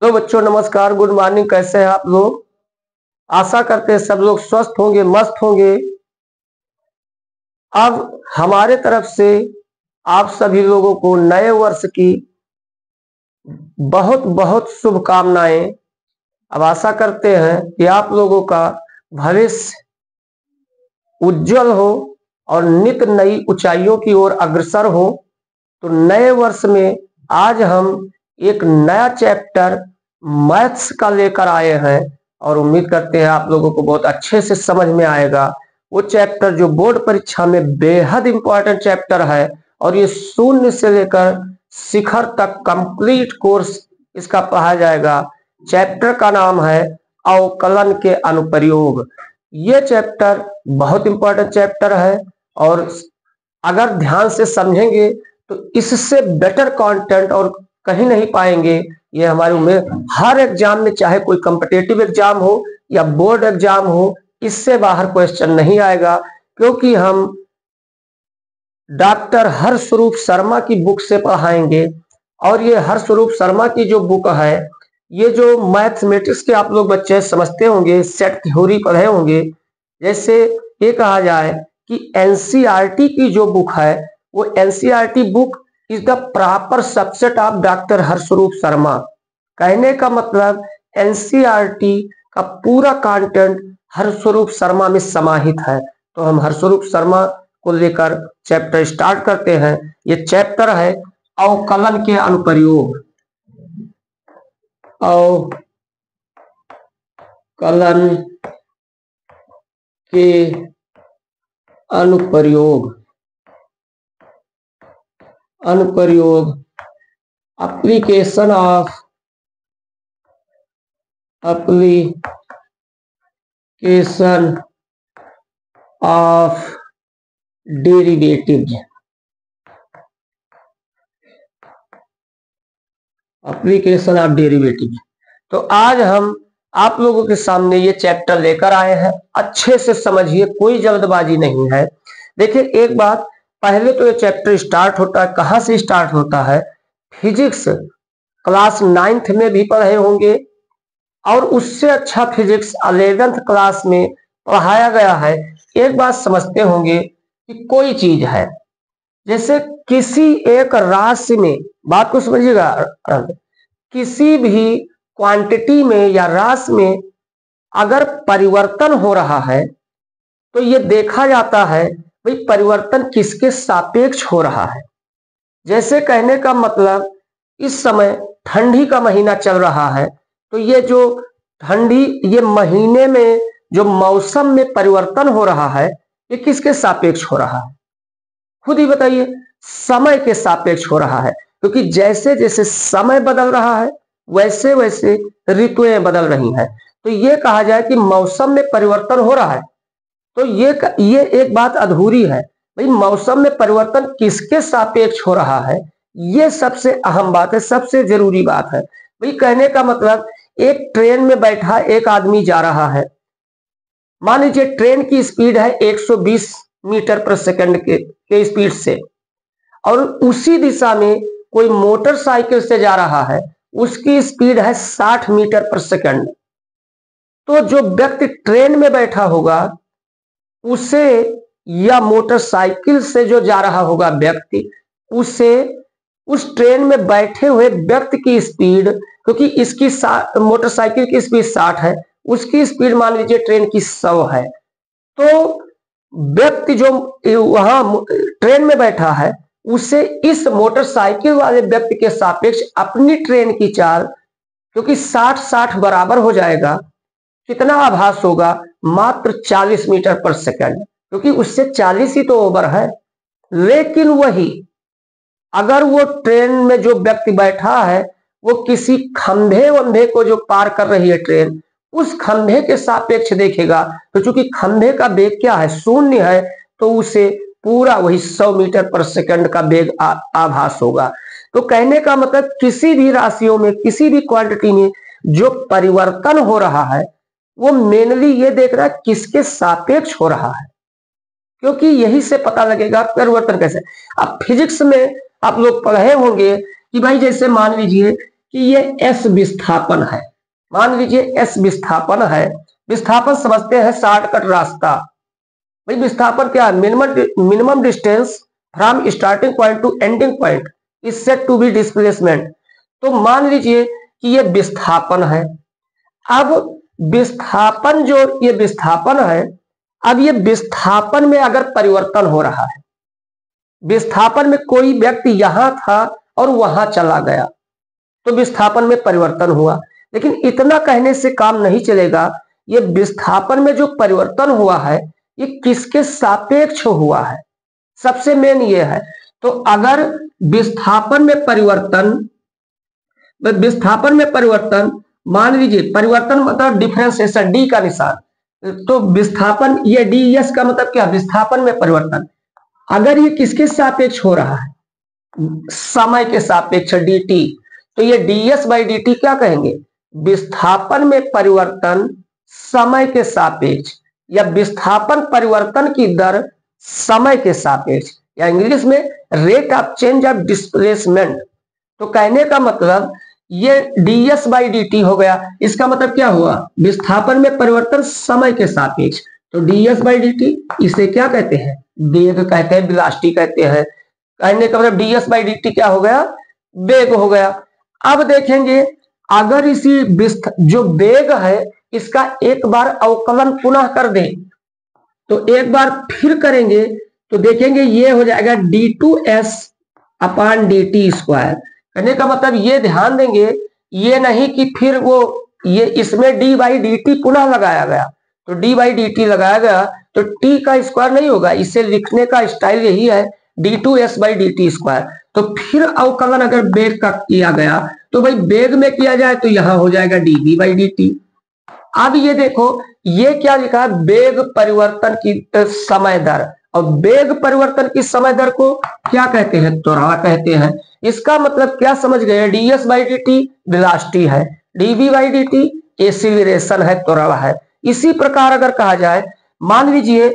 तो बच्चों नमस्कार, गुड मॉर्निंग। कैसे हैं आप लोग? आशा करते हैं सब लोग स्वस्थ होंगे, मस्त होंगे। अब हमारे तरफ से आप सभी लोगों को नए वर्ष की बहुत बहुत शुभकामनाएं। अब आशा करते हैं कि आप लोगों का भविष्य उज्जवल हो और नित नई ऊंचाइयों की ओर अग्रसर हो। तो नए वर्ष में आज हम एक नया चैप्टर मैथ्स का लेकर आए हैं और उम्मीद करते हैं आप लोगों को बहुत अच्छे से समझ में आएगा। वो चैप्टर जो बोर्ड परीक्षा में बेहद इंपॉर्टेंट चैप्टर है और ये शून्य से लेकर शिखर तक कंप्लीट कोर्स इसका पढ़ाया जाएगा। चैप्टर का नाम है अवकलन के अनुप्रयोग। ये चैप्टर बहुत इंपॉर्टेंट चैप्टर है और अगर ध्यान से समझेंगे तो इससे बेटर कंटेंट और कहीं नहीं पाएंगे। ये हमारी उम्मीद हर एग्जाम में, चाहे कोई कॉम्पिटिटिव एग्जाम हो या बोर्ड एग्जाम हो, इससे बाहर क्वेश्चन नहीं आएगा, क्योंकि हम डॉक्टर हर्षरूप शर्मा की बुक से पढ़ाएंगे। और ये हर्षरूप शर्मा की जो बुक है, ये जो मैथमेटिक्स के आप लोग बच्चे समझते होंगे, सेट थ्योरी पढ़े होंगे। जैसे ये कहा जाए कि एनसीईआरटी की जो बुक है, वो NCERT book is the proper subset of doctor Harshroop Sharma. कहने का मतलब एनसीईआरटी का पूरा कंटेंट हर्षरूप शर्मा में समाहित है। तो हम हर्षरूप शर्मा को लेकर चैप्टर स्टार्ट करते हैं। ये चैप्टर है अवकलन के अनुप्रयोग। अवकलन के अनुप्रयोग। Application of derivatives. Application of derivatives. तो आज हम आप लोगों के सामने ये चैप्टर लेकर आए हैं। अच्छे से समझिए, कोई जल्दबाजी नहीं है। देखिए एक बात, पहले तो ये चैप्टर स्टार्ट होता है, कहाँ से स्टार्ट होता है? फिजिक्स क्लास 9th में भी पढ़े होंगे और उससे अच्छा फिजिक्स 11th क्लास में पढ़ाया गया है। एक बात समझते होंगे कि कोई चीज है, जैसे किसी एक राशि में, बात को समझिएगा, किसी भी क्वांटिटी में या राशि में अगर परिवर्तन हो रहा है तो ये देखा जाता है भाई परिवर्तन किसके सापेक्ष हो रहा है। जैसे कहने का मतलब, इस समय ठंडी का महीना चल रहा है, तो ये जो ठंडी, ये महीने में जो मौसम में परिवर्तन हो रहा है, ये किसके सापेक्ष हो रहा है? खुद ही बताइए। समय के सापेक्ष हो रहा है, क्योंकि जैसे जैसे समय बदल रहा है वैसे वैसे ऋतुएं बदल रही हैं। तो ये कहा जाए कि मौसम में परिवर्तन हो रहा है, तो ये एक बात अधूरी है। भाई मौसम में परिवर्तन किसके सापेक्ष हो रहा है, ये सबसे अहम बात है, सबसे जरूरी बात है। भाई कहने का मतलब, एक ट्रेन में बैठा एक आदमी जा रहा है। मान लीजिए ट्रेन की स्पीड है 120 मीटर पर सेकंड के स्पीड से, और उसी दिशा में कोई मोटरसाइकिल से जा रहा है, उसकी स्पीड है 60 मीटर पर सेकंड। तो जो व्यक्ति ट्रेन में बैठा होगा उसे, या मोटरसाइकिल से जो जा रहा होगा व्यक्ति, उसे उस ट्रेन में बैठे हुए व्यक्ति की स्पीड, क्योंकि इसकी मोटरसाइकिल की स्पीड 60 है, उसकी स्पीड मान लीजिए ट्रेन की 100 है। तो व्यक्ति जो वहां ट्रेन में बैठा है, उसे इस मोटरसाइकिल वाले व्यक्ति के सापेक्ष अपनी ट्रेन की चाल, क्योंकि 60-60 बराबर हो जाएगा, कितना आभास होगा? मात्र 40 मीटर पर सेकंड, क्योंकि उससे 40 ही तो ओवर है। लेकिन वही अगर वो ट्रेन में जो व्यक्ति बैठा है वो किसी खंभे वंभे को जो पार कर रही है ट्रेन, उस खंभे के सापेक्ष देखेगा, तो चूंकि खंभे का वेग क्या है? शून्य है, तो उसे पूरा वही 100 मीटर पर सेकंड का वेग आभास होगा। तो कहने का मतलब, किसी भी राशियों में, किसी भी क्वांटिटी में जो परिवर्तन हो रहा है, वो मेनली ये देख रहा है किसके सापेक्ष हो रहा है, क्योंकि यही से पता लगेगा परिवर्तन कैसे। अब फिजिक्स में आप लोग पढ़े होंगे कि भाई जैसे मान लीजिए कि ये एस विस्थापन है, मान लीजिए एस विस्थापन है, विस्थापन समझते हैं शॉर्टकट रास्ता। भाई विस्थापन क्या है? Minimum distance from starting point to ending point is said to be displacement. तो मान लीजिए कि ये विस्थापन है। अब विस्थापन जो ये विस्थापन है, अब ये विस्थापन में अगर परिवर्तन हो रहा है, विस्थापन में कोई व्यक्ति यहां था और वहां चला गया तो विस्थापन में परिवर्तन हुआ। लेकिन इतना कहने से काम नहीं चलेगा, ये विस्थापन में जो परिवर्तन हुआ है ये किसके सापेक्ष हुआ है, सबसे मेन ये है। तो अगर विस्थापन में परिवर्तन मान लीजिए, परिवर्तन मतलब डिफरेंशिएशन, डी का निशान, तो विस्थापन ये डी एस का मतलब क्या? विस्थापन में परिवर्तन। अगर ये किसके सापेक्ष हो रहा है? समय के सापेक्ष डी टी, तो ये ds बाई डी टी क्या कहेंगे? विस्थापन में परिवर्तन समय के सापेक्ष, या विस्थापन परिवर्तन की दर समय के सापेक्ष, या इंग्लिश में rate of change of displacement. तो कहने का मतलब ये ds बाई डी टी हो गया। इसका मतलब क्या हुआ? विस्थापन में परिवर्तन समय के सापेक्ष। तो ds बाई डी टी, इसे क्या कहते हैं? वेग कहते हैं, वेलोसिटी कहते हैं। कहने का मतलब ds बाई डी टी क्या हो गया? वेग हो गया। अब देखेंगे, अगर इसी जो वेग है इसका एक बार अवकलन पुनः कर दें, तो एक बार फिर करेंगे तो देखेंगे ये हो जाएगा d2s अपान डी टी स्क्वायर। कहने का मतलब ये ध्यान देंगे, ये नहीं कि फिर वो ये इसमें d बाई डी टी पुनः लगाया गया, तो d बाई डी टी लगाया गया तो t का स्क्वायर नहीं होगा। इसे लिखने का स्टाइल यही है, d2s by D T square. तो फिर अवकलन अगर वेग का किया गया तो भाई वेग में किया जाए तो यहां हो जाएगा dv बाई डी टी। अब ये देखो, ये क्या लिखा है? वेग परिवर्तन की समय दर, और वेग परिवर्तन की समय दर को क्या कहते हैं? त्वरण कहते हैं। इसका मतलब क्या समझ गए? ds by D T velocity है, dv by D T acceleration है, त्वरण है। इसी प्रकार अगर कहा जाए, मान लीजिए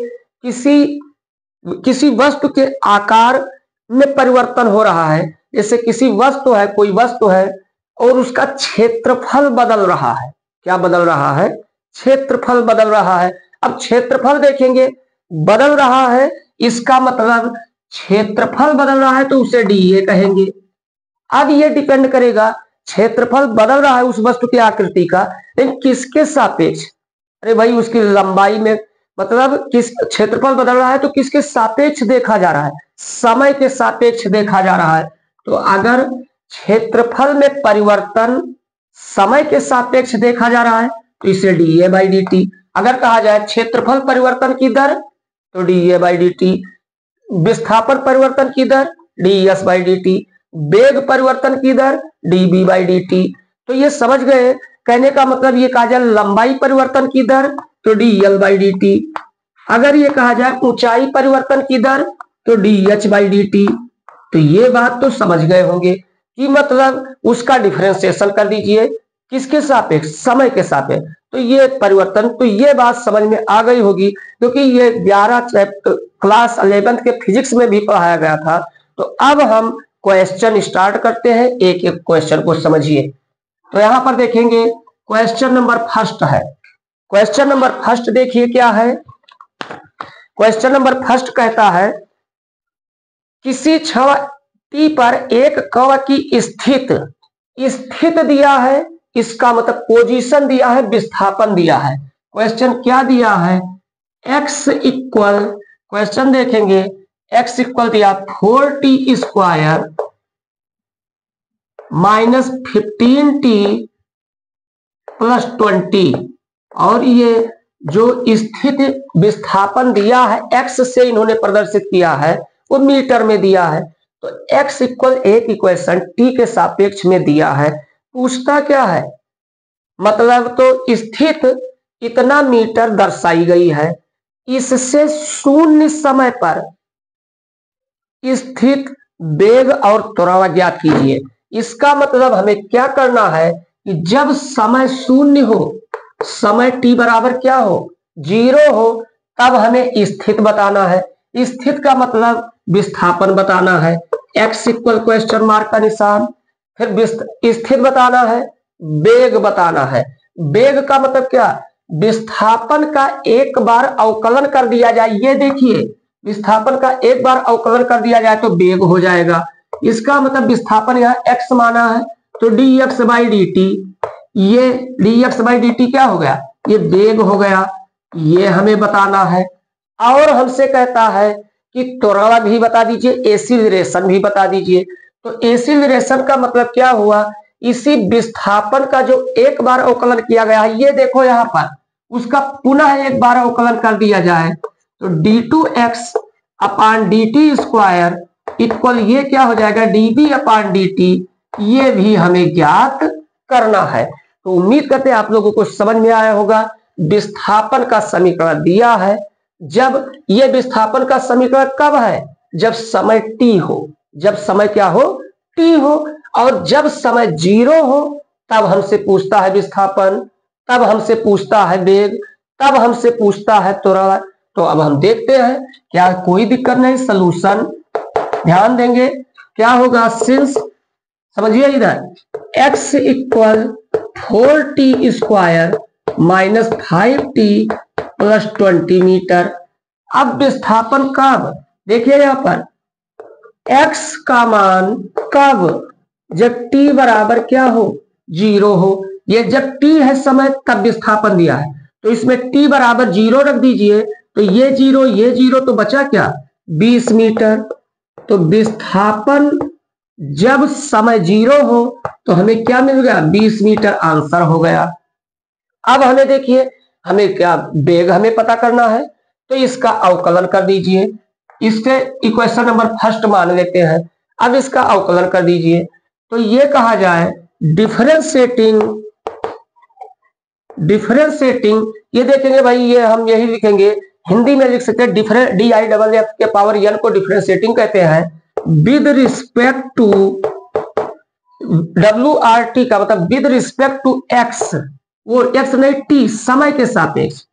किसी वस्तु के आकार में परिवर्तन हो रहा है, जैसे किसी वस्तु है, कोई वस्तु है और उसका क्षेत्रफल बदल रहा है। क्या बदल रहा है? क्षेत्रफल बदल रहा है। अब क्षेत्रफल देखेंगे बदल रहा है, इसका मतलब क्षेत्रफल बदल रहा है तो उसे dA कहेंगे। अब ये डिपेंड करेगा, क्षेत्रफल बदल रहा है उस वस्तु की आकृति का, लेकिन किसके सापेक्ष? अरे भाई उसकी लंबाई में, मतलब किस क्षेत्रफल बदल रहा है तो किसके सापेक्ष देखा जा रहा है? समय के सापेक्ष देखा जा रहा है। तो अगर क्षेत्रफल में परिवर्तन समय के सापेक्ष देखा जा रहा है तो इसे dA बाई डी टी। अगर कहा जाए क्षेत्रफल परिवर्तन की दर तो dA बाई डी टी, विस्थापन परिवर्तन की दर ds बाई डी टी, वेग परिवर्तन की दर dv बाई डी टी। तो ये समझ गए, कहने का मतलब ये कहा जाए लंबाई परिवर्तन की दर तो dl बाई डी टी। अगर ये कहा जाए ऊंचाई परिवर्तन की दर तो dh बाई डी टी। तो ये बात तो समझ गए होंगे कि मतलब उसका डिफरेंशिएशन कर दीजिए किसके सापेक्ष? समय के सापेक्ष। तो ये परिवर्तन, तो ये बात समझ में आ गई होगी, क्योंकि ये 11 क्लास 11th के फिजिक्स में भी पढ़ाया गया था। तो अब हम क्वेश्चन स्टार्ट करते हैं, एक एक क्वेश्चन को समझिए। तो यहां पर देखेंगे क्वेश्चन नंबर फर्स्ट है। क्वेश्चन नंबर फर्स्ट देखिए क्या है। क्वेश्चन नंबर फर्स्ट कहता है, किसी क्षण t पर एक कण की स्थित दिया है, इसका मतलब पोजीशन दिया है, विस्थापन दिया है। क्वेश्चन क्या दिया है? x इक्वल, क्वेश्चन देखेंगे x इक्वल दिया 4t square minus 15t plus 20, और ये जो स्थित विस्थापन दिया है x से इन्होंने प्रदर्शित किया है वो मीटर में दिया है। तो x इक्वल एक इक्वेशन t के सापेक्ष में दिया है। पूछता क्या है? मतलब तो स्थित इतना मीटर दर्शाई गई है, इससे शून्य समय पर स्थित वेग और त्वरण ज्ञात कीजिए। इसका मतलब हमें क्या करना है कि जब समय शून्य हो, समय t बराबर क्या हो? 0 हो, तब हमें स्थित बताना है। स्थित का मतलब विस्थापन बताना है। x इक्वल क्वेश्चन मार्क का निशान, फिर स्थिर बताना है, वेग बताना है। वेग का मतलब क्या, विस्थापन का एक बार अवकलन कर दिया जाए, ये देखिए विस्थापन का एक बार अवकलन कर दिया जाए तो वेग हो जाएगा। इसका मतलब विस्थापन यहाँ x माना है तो dx बाई डी टी, ये dx बाई डी टी क्या हो गया, ये वेग हो गया, ये हमें बताना है। और हमसे कहता है कि त्वरण भी बता दीजिए, एसिलरेशन भी बता दीजिए। तो एसिलरेशन का मतलब क्या हुआ, इसी विस्थापन का जो एक बार अवकलन किया गया है, ये देखो यहाँ पर, उसका पुनः एक बार अवकलन कर दिया जाए तो d2x अपान डी टी स्क्वायर इक्वल ये क्या हो जाएगा, dv अपान डी टी, ये भी हमें ज्ञात करना है। तो उम्मीद करते हैं आप लोगों को समझ में आया होगा। विस्थापन का समीकरण दिया है, जब ये विस्थापन का समीकरण कब है, जब समय t हो, जब समय क्या हो, t हो, और जब समय 0 हो तब हमसे पूछता है विस्थापन, तब हमसे पूछता है वेग, तब हमसे पूछता है त्वरण। तो अब हम देखते हैं, क्या कोई दिक्कत नहीं, सलूशन ध्यान देंगे क्या होगा, सिंस समझिए इधर x equal 4t square minus 5t plus 20 metre. अब विस्थापन कब, देखिए यहां पर x का मान कब, जब t बराबर क्या हो, 0 हो। ये जब t है समय तब विस्थापन दिया है, तो इसमें t बराबर 0 रख दीजिए, तो ये 0 तो बचा क्या, 20 मीटर। तो विस्थापन जब समय 0 हो तो हमें क्या मिल गया, 20 मीटर आंसर हो गया। अब हमें देखिए, हमें क्या वेग हमें पता करना है, तो इसका अवकलन कर दीजिए, इसके इक्वेशन नंबर फर्स्ट मान लेते हैं। अब इसका अवकलन कर दीजिए, तो ये कहा जाए डिफरेंशिएटिंग, ये देखेंगे भाई, ये हम यही लिखेंगे, हिंदी में लिख सकते हैं डिफरेंट DIFF के पावर n को डिफरेंशिएटिंग कहते हैं विद रिस्पेक्ट टू, WRT का मतलब विद रिस्पेक्ट टू x, वो x नहीं t, समय के सापेक्ष।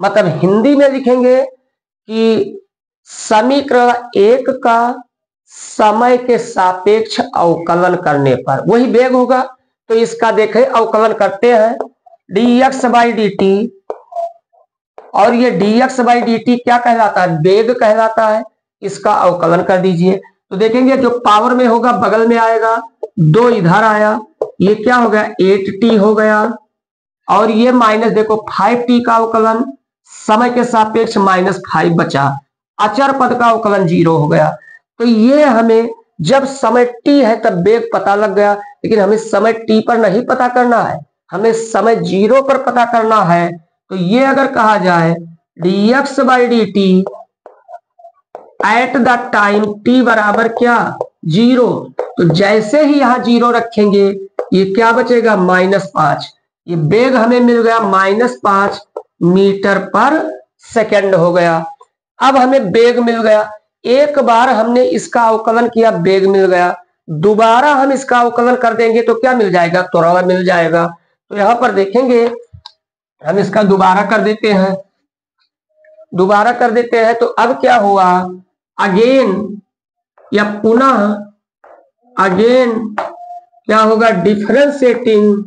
मतलब हिंदी में लिखेंगे कि समीकरण 1 का समय के सापेक्ष अवकलन करने पर वही वेग होगा। तो इसका देखें अवकलन करते हैं, dx बाई डी टी, और ये dx बाई डी टी क्या कहलाता है, वेग कहलाता है। इसका अवकलन कर दीजिए, तो देखेंगे जो पावर में होगा बगल में आएगा, 2 इधर आया, ये क्या हो गया, 8t हो गया, और ये माइनस देखो 5t का अवकलन समय के सापेक्ष -5 बचा, अचर पद का अवकलन 0 हो गया। तो ये हमें जब समय t है तब वेग पता लग गया, लेकिन हमें समय t पर नहीं पता करना है, हमें समय 0 पर पता करना है। तो ये अगर कहा जाए dx by D T at the time t बराबर क्या, 0, तो जैसे ही यहां 0 रखेंगे ये क्या बचेगा, -5, ये वेग हमें मिल गया -5 मीटर पर सेकेंड हो गया। अब हमें वेग मिल गया, एक बार हमने इसका अवकलन किया, वेग मिल गया, दोबारा हम इसका अवकलन कर देंगे तो क्या मिल जाएगा, त्वरण मिल जाएगा। तो यहां पर देखेंगे, हम इसका दोबारा कर देते हैं, तो अब क्या हुआ, अगेन या पुनः अगेन क्या होगा, डिफरेंशिएटिंग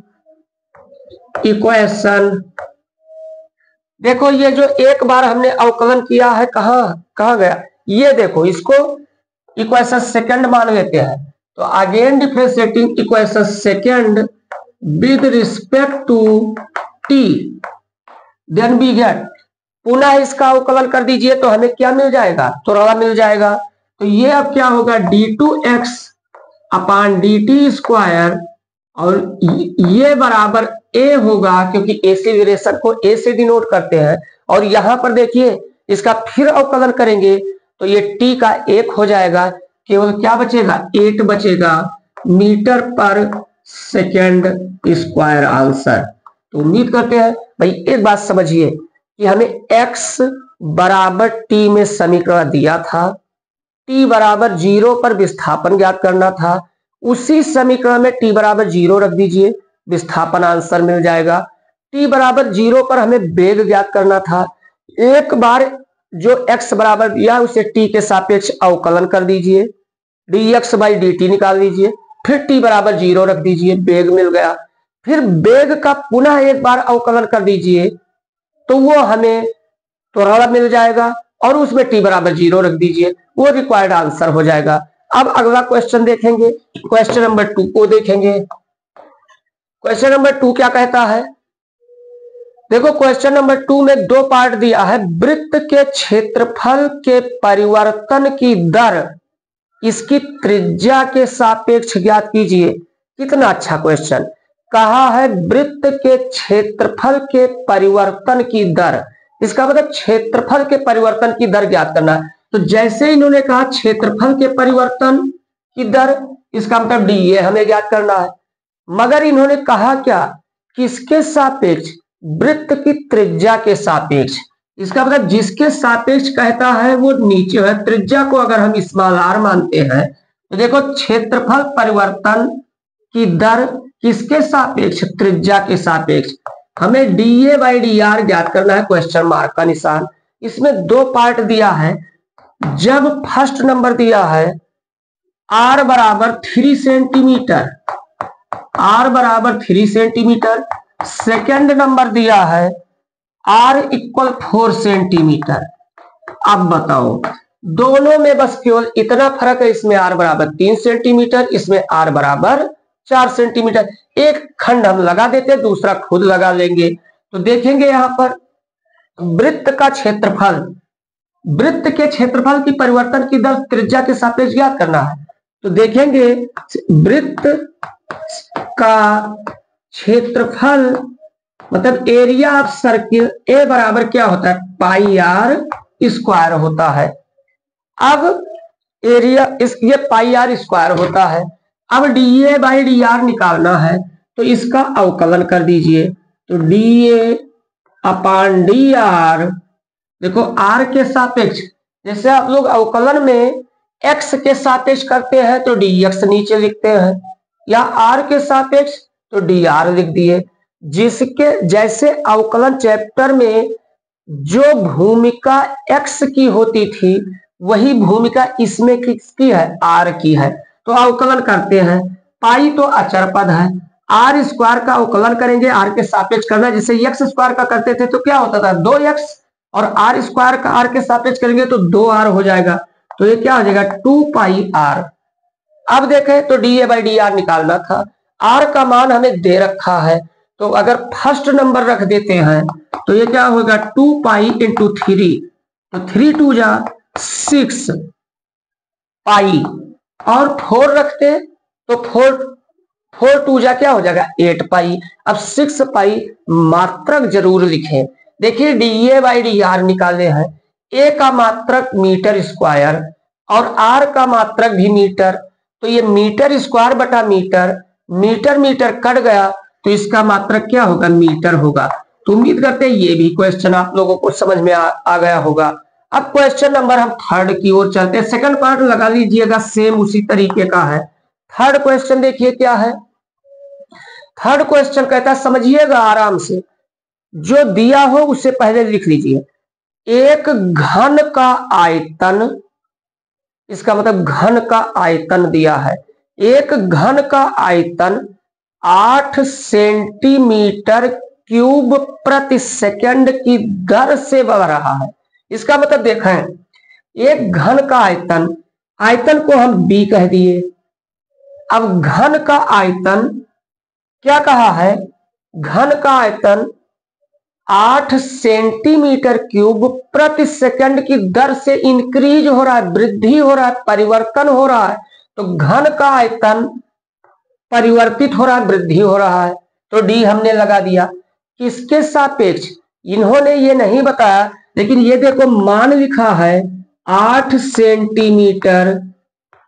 इक्वेशन। देखो ये जो एक बार हमने अवकलन किया है, कहां गया, ये देखो, इसको इक्वेशन सेकंड मान लेते हैं। तो again differentiating equation second with respect to t, then we get, पुनः इसका अवकलन कर दीजिए तो हमें क्या मिल जाएगा, त्वरण मिल जाएगा। तो ये अब क्या होगा, d2x अपान डी टी स्क्वायर, और ये बराबर a होगा, क्योंकि एक्सीलरेशन को a से डिनोट करते हैं। और यहां पर देखिए इसका फिर अवकलन करेंगे तो ये t का 1 हो जाएगा, केवल क्या बचेगा, 8 बचेगा मीटर पर सेकेंड स्क्वायर आंसर। तो उम्मीद करते हैं भाई, एक बात समझिए कि हमें x बराबर t में समीकरण दिया था, t बराबर 0 पर विस्थापन ज्ञात करना था, उसी समीकरण में t बराबर 0 रख दीजिए, विस्थापन आंसर मिल जाएगा। t बराबर 0 पर हमें वेग ज्ञात करना था, एक बार जो x बराबर दिया उसे t के सापेक्ष अवकलन कर दीजिए, dx बाई डी टी निकाल दीजिए, फिर t बराबर 0 रख दीजिए, वेग मिल गया। फिर वेग का पुनः एक बार अवकलन कर दीजिए तो वो हमें त्वरण मिल जाएगा और उसमें t बराबर 0 रख दीजिए, वो रिक्वायर्ड आंसर हो जाएगा। अब अगला क्वेश्चन देखेंगे, क्वेश्चन नंबर 2 को देखेंगे। क्वेश्चन नंबर 2 क्या कहता है, देखो क्वेश्चन नंबर 2 में दो पार्ट दिया है। वृत्त के क्षेत्रफल के परिवर्तन की दर इसकी त्रिज्या के सापेक्ष ज्ञात कीजिए। कितना अच्छा क्वेश्चन। कहा है वृत्त के क्षेत्रफल के परिवर्तन की दर, इसका मतलब क्षेत्रफल के परिवर्तन की दर ज्ञात करना है। तो जैसे इन्होंने कहा क्षेत्रफल के परिवर्तन की दर, इसका मतलब डी ये हमें ज्ञात करना है। मगर इन्होंने कहा क्या, किसके सापेक्ष, वृत्त की त्रिज्या के सापेक्ष। इसका मतलब जिसके सापेक्ष कहता है वो नीचे है। त्रिज्या को अगर हम स्मॉल आर मानते हैं तो देखो क्षेत्रफल परिवर्तन की दर किसके सापेक्ष, त्रिज्या के सापेक्ष। हमें डीए बाई डी आर ज्ञात करना है, क्वेश्चन मार्क का निशान। इसमें दो पार्ट दिया है। जब फर्स्ट नंबर दिया है आर बराबर 3 सेंटीमीटर, आर बराबर 3 सेंटीमीटर, सेकेंड नंबर दिया है आर इक्वल 4 सेंटीमीटर। अब बताओ दोनों में बस केवल इतना फर्क है, इसमें आर बराबर 3 सेंटीमीटर, इसमें आर बराबर 4 सेंटीमीटर। एक खंड हम लगा देते हैं, दूसरा खुद लगा लेंगे। तो देखेंगे यहां पर वृत्त का क्षेत्रफल, वृत्त के क्षेत्रफल की परिवर्तन की दर त्रिज्या के सापेक्ष ज्ञात करना है। तो देखेंगे वृत्त का क्षेत्रफल मतलब एरिया ऑफ सर्किल ए बराबर क्या होता है, पाई आर स्क्वायर होता है। अब एरिया ये पाई आर स्क्वायर होता है। अब डीए बाई डी आर निकालना है तो इसका अवकलन कर दीजिए। तो डीए अपान डी आर, देखो आर के सापेक्ष, जैसे आप लोग अवकलन में एक्स के सापेक्ष करते हैं तो डी एक्स नीचे लिखते हैं, या आर के सापेक्ष तो डी आर लिख दिए। जिसके जैसे अवकलन चैप्टर में जो भूमिका एक्स की होती थी वही भूमिका इसमें किसकी है, आर की है। तो अवकलन करते हैं। पाई तो अचर पद है, आर स्क्वायर का अवकलन करेंगे, आर के सापेक्ष करना। जैसे एक्स स्क्वायर का करते थे तो क्या होता था 2x, और आर स्क्वायर का आर के सापेक्ष करेंगे तो 2r हो जाएगा। तो ये क्या हो जाएगा 2 पाई आर। अब देखें तो D A by D R निकालना था। आर का मान हमें दे रखा है तो अगर फर्स्ट नंबर रख देते हैं तो ये क्या होगा 2 पाई इंटू 3, तो 3 2 जा 6 पाई, और 4 रखते तो 4 2 जा क्या हो जाएगा 8 पाई। अब 6 पाई मात्रक जरूर लिखें। देखिए डीए बाई डी आर निकाले हैं, ए का मात्रक मीटर स्क्वायर और आर का मात्रक भी मीटर, तो ये मीटर स्क्वायर बटा मीटर, मीटर मीटर कट गया तो इसका मात्रक क्या होगा, मीटर होगा। तो उम्मीद करते हैं ये भी क्वेश्चन आप लोगों को समझ में आ गया होगा। अब क्वेश्चन नंबर हम थर्ड की ओर चलते हैं। सेकंड पार्ट लगा लीजिएगा, सेम उसी तरीके का है। थर्ड क्वेश्चन देखिए क्या है। थर्ड क्वेश्चन कहता है, समझिएगा आराम से, जो दिया हो उससे पहले लिख लीजिए। एक घन का आयतन, इसका मतलब घन का आयतन दिया है। एक घन का आयतन 8 सेंटीमीटर क्यूब प्रति सेकंड की दर से बढ़ रहा है। इसका मतलब देखें एक घन का आयतन, आयतन को हम बी कह दिए। अब घन का आयतन क्या कहा है, घन का आयतन 8 सेंटीमीटर क्यूब प्रति सेकंड की दर से इंक्रीज हो रहा है, वृद्धि हो रहा है, परिवर्तन हो रहा है। तो घन का आयतन परिवर्तित हो रहा है, वृद्धि हो रहा है, तो डी हमने लगा दिया। किसके सापेक्ष इन्होंने ये नहीं बताया, लेकिन ये देखो मान लिखा है 8 सेंटीमीटर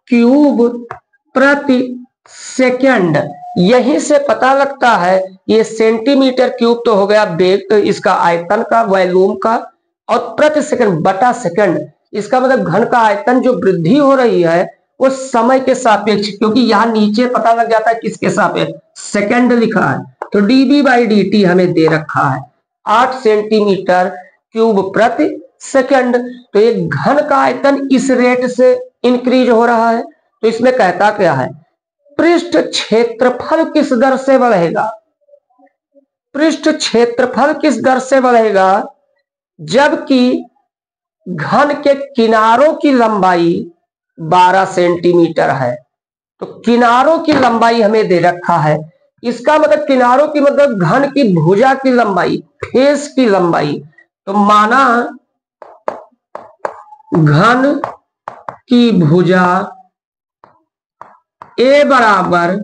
क्यूब प्रति सेकंड। यहीं से पता लगता है ये सेंटीमीटर क्यूब तो हो गया बेग इसका आयतन का, वॉल्यूम का, और प्रति सेकंड बटा सेकंड, इसका मतलब घन का आयतन जो वृद्धि हो रही है वो समय के सापेक्ष, क्योंकि यहाँ नीचे पता लग जाता है किसके सापेक्ष, सेकंड लिखा है। तो डीबी बाई डी टी हमें दे रखा है 8 सेंटीमीटर क्यूब प्रति सेकंड। तो एक घन का आयतन इस रेट से इंक्रीज हो रहा है। तो इसमें कहता क्या है, पृष्ठ क्षेत्रफल किस दर से बढ़ेगा? पृष्ठ क्षेत्रफल किस दर से बढ़ेगा? जबकि घन के किनारों की लंबाई 12 सेंटीमीटर है। तो किनारों की लंबाई हमें दे रखा है, इसका मतलब किनारों की मतलब घन की भुजा की लंबाई, फेस की लंबाई। तो माना घन की भुजा ए बराबर,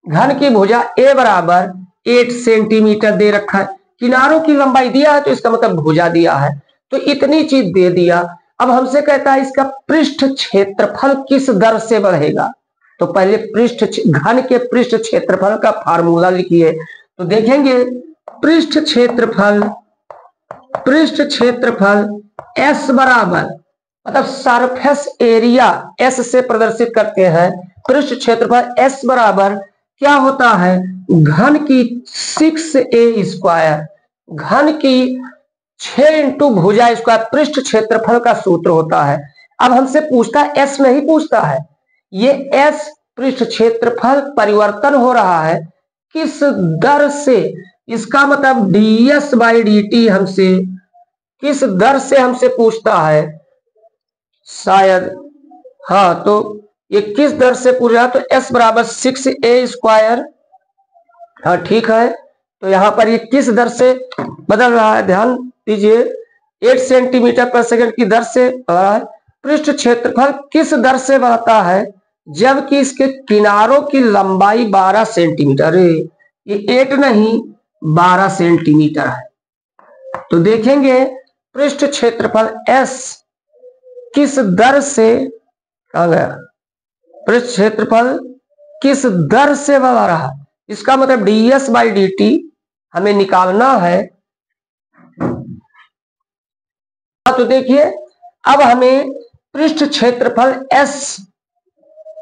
घन की भुजा ए बराबर 8 सेंटीमीटर दे रखा है। किनारों की लंबाई दिया है तो इसका मतलब भुजा दिया है, तो इतनी चीज दे दिया। अब हमसे कहता है इसका पृष्ठ क्षेत्रफल किस दर से बढ़ेगा। तो पहले घन के पृष्ठ क्षेत्रफल का फार्मूला लिखिए। तो देखेंगे पृष्ठ क्षेत्रफल S बराबर, मतलब सरफेस एरिया S से प्रदर्शित करते हैं। पृष्ठ क्षेत्रफल S बराबर क्या होता है? घन की 6a स्क्वायर, घन की 6 इंटू भुजा स्क्वायर पृष्ठ क्षेत्रफल का सूत्र होता है। अब हमसे पूछता है, S नहीं पूछता है, ये S पृष्ठ क्षेत्रफल परिवर्तन हो रहा है किस दर से? इसका मतलब ds बाई dt हमसे किस दर से हमसे पूछता है शायद। हाँ, तो ये किस दर से पूछ रहा है? तो S बराबर 6a स्क्वायर। हाँ ठीक है, तो यहां पर ये किस दर से बदल रहा है? ध्यान दीजिए, 8 सेंटीमीटर पर सेकंड की दर से बढ़ रहा है। पृष्ठ क्षेत्रफल किस दर से बढ़ता है? जबकि इसके किनारों की लंबाई 12 सेंटीमीटर, ये 8 नहीं 12 सेंटीमीटर है। तो देखेंगे पृष्ठ क्षेत्रफल S किस दर से, कहां गया, पृष्ठ क्षेत्रफल किस दर से बढ़ रहा है? इसका मतलब ds बाई dt हमें निकालना है। तो देखिए अब हमें पृष्ठ क्षेत्रफल S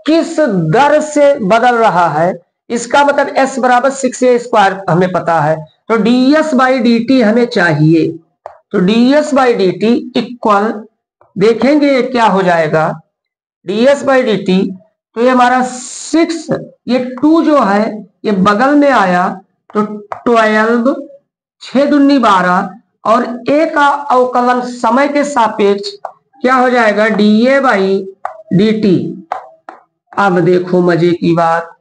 किस दर से बदल रहा है, इसका मतलब S बराबर 6a स्क्वायर हमें पता है, तो ds बाई dt हमें चाहिए। तो ds बाई dt इक्वल, देखेंगे क्या हो जाएगा, ds बाई dt, तो ये हमारा 6, ये 2 जो है ये बगल में आया, तो 12, 6 दूनी 12, और a का अवकलन समय के सापेक्ष क्या हो जाएगा, dA बाई dt। अब देखो मजे की बात,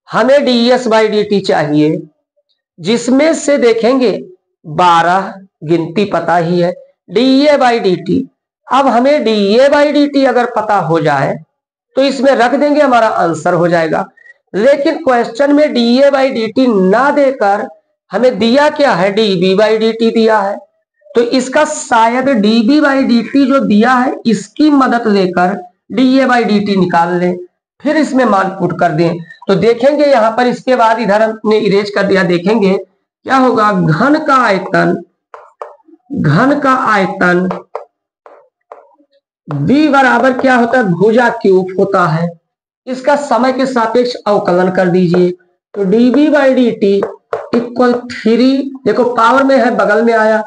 हमें ds बाई dt चाहिए, जिसमें से देखेंगे 12 गिनती पता ही है, dA बाई dt। अब हमें dA बाई dt अगर पता हो जाए तो इसमें रख देंगे, हमारा आंसर हो जाएगा। लेकिन क्वेश्चन में dA बाई dt ना देकर हमें दिया क्या है, dB बाई dt दिया है। तो इसका शायद dB बाई dt जो दिया है इसकी मदद लेकर dA बाई dt निकाल लें, फिर इसमें मान पुट कर दें। तो देखेंगे यहां पर, इसके बाद इधर हमने इरेज कर दिया, देखेंगे क्या होगा, घन का आयतन B बराबर क्या होता है, भुजा क्यूब होता है। इसका समय के सापेक्ष अवकलन कर दीजिए, तो dB बाई dt इक्वल 3, देखो पावर में है बगल में आया,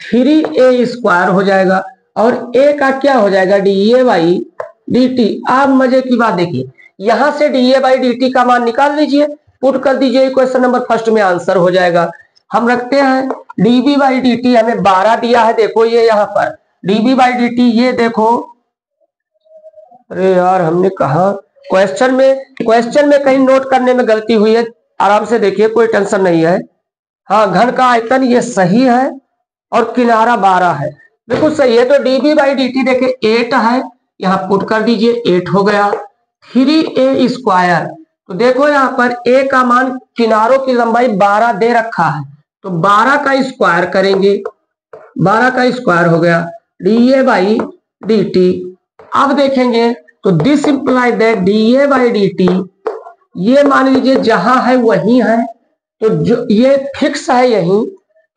3a स्क्वायर हो जाएगा, और a का क्या हो जाएगा, dA बाई dt। आप मजे की बात देखिए, यहां से dA बाई dt का मान निकाल लीजिए, पुट कर दीजिए, क्वेश्चन नंबर फर्स्ट में आंसर हो जाएगा। हम रखते हैं dB बाई dt हमें 12 दिया है, देखो ये यहाँ पर dB बाई dt, ये देखो, अरे यार हमने कहा क्वेश्चन में कहीं नोट करने में गलती हुई है, आराम से देखिए कोई टेंशन नहीं है। हाँ, घन का आयतन ये सही है और किनारा 12 है, बिल्कुल सही है। तो dB बाई dt देखिए 8 है, यहाँ पुट कर दीजिए, 8 हो गया, 3a स्क्वायर। तो देखो यहाँ पर a का मान, किनारों की लंबाई 12 दे रखा है, तो 12 का स्क्वायर करेंगे, 12 का स्क्वायर हो गया, dA बाई dt। अब देखेंगे तो this imply that dA by dt, ये मान लीजिए जहां है वही है, तो जो ये फिक्स है यही,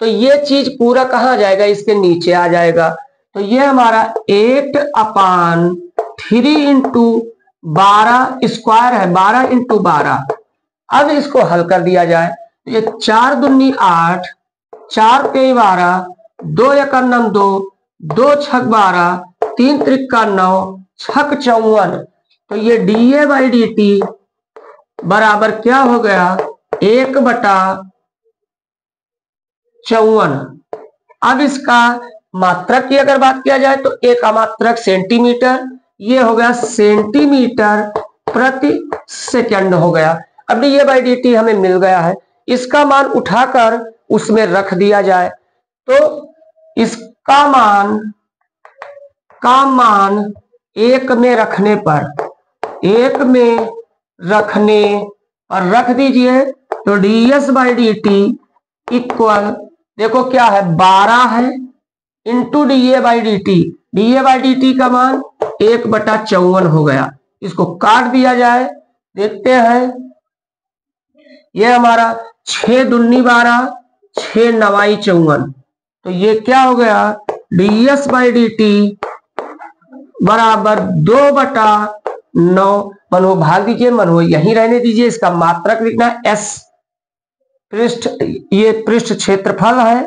तो ये चीज पूरा कहां जाएगा, इसके नीचे आ जाएगा। तो ये हमारा 8/3 इंटू 12 स्क्वायर है, 12 इंटू 12। अब इसको हल कर दिया जाए, तो ये 4 दूनी 8, 4 पे 12, 2 1 9 2, 2 6 12, 3 3 9, 6 54। तो ये dA बाई dt बराबर क्या हो गया 1/54। अब इसका मात्रक की अगर बात किया जाए तो एक का मात्रक सेंटीमीटर, ये हो गया सेंटीमीटर प्रति सेकंड हो गया। अब dA/dt हमें मिल गया है, इसका मान उठाकर उसमें रख दिया जाए तो इसका मान एक में रखने पर रख दीजिए तो ds/dt इक्वल देखो क्या है 12 है इंटू dA/dt का मान 1/54 हो गया। इसको काट दिया जाए, देखते हैं ये हमारा 6 दूनी 12 6 नवाई 54, तो ये क्या हो गया ds/dt बराबर 2/9। मनो भाग दीजिए, मनो यहीं रहने दीजिए, इसका मात्रक लिखना s, ये पृष्ठ क्षेत्रफल है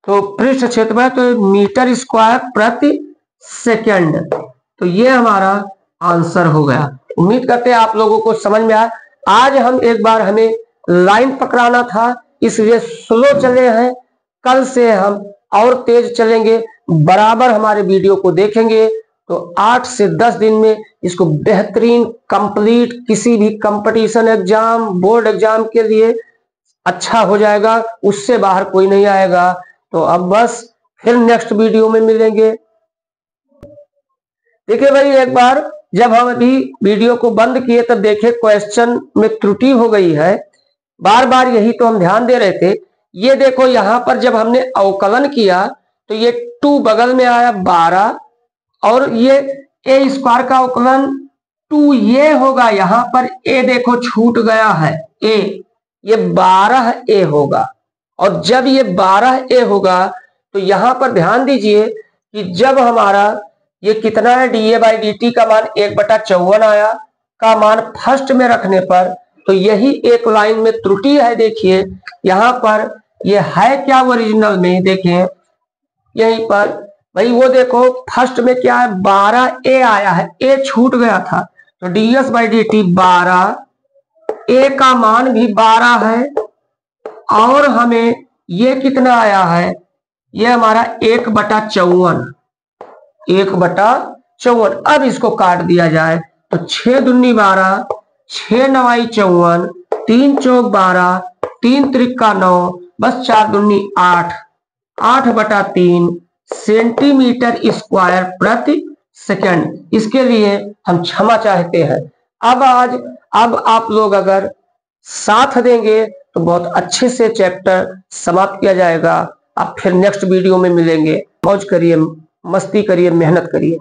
तो पृष्ठ क्षेत्रफल तो मीटर स्क्वायर प्रति सेकंड, तो ये हमारा आंसर हो गया। उम्मीद करते हैं आप लोगों को समझ में आया। आज हम एक बार हमें लाइन पकड़ाना था इसलिए स्लो चले हैं, कल से हम और तेज चलेंगे, बराबर हमारे वीडियो को देखेंगे तो 8 से 10 दिन में इसको बेहतरीन कंप्लीट किसी भी कंपटीशन एग्जाम बोर्ड एग्जाम के लिए अच्छा हो जाएगा, उससे बाहर कोई नहीं आएगा। तो अब बस फिर नेक्स्ट वीडियो में मिलेंगे। देखिए भाई एक बार जब हम अभी वीडियो को बंद किए तब देखे क्वेश्चन में त्रुटि हो गई है, बार बार यही तो हम ध्यान दे रहे थे। ये देखो यहां पर जब हमने अवकलन किया तो ये 2 बगल में आया 12 और ये a स्क्वायर का अवकलन 2 ये होगा, यहां पर a देखो छूट गया है a, ये 12a होगा और जब ये 12a होगा तो यहां पर ध्यान दीजिए कि जब हमारा ये कितना है dA/dt का मान 1/54 आया का मान फर्स्ट में रखने पर, तो यही एक लाइन में त्रुटि है। देखिए यहां पर ये है क्या ओरिजिनल में, देखिए यहीं पर भाई वो देखो फर्स्ट में क्या है 12a आया है, a छूट गया था तो ds/dt 12, a का मान भी 12 है और हमें ये कितना आया है, ये हमारा 1/54। अब इसको काट दिया जाए तो 6 दूनी 12 6 नवाई 54 3 चौक 12 3 त्रिका 9 बस 4 दूनी 8 8/3 सेंटीमीटर स्क्वायर प्रति सेकंड। इसके लिए हम क्षमा चाहते हैं। अब आप लोग अगर साथ देंगे तो बहुत अच्छे से चैप्टर समाप्त किया जाएगा। आप फिर नेक्स्ट वीडियो में मिलेंगे। मौज करिए, मस्ती करिए, मेहनत करिए।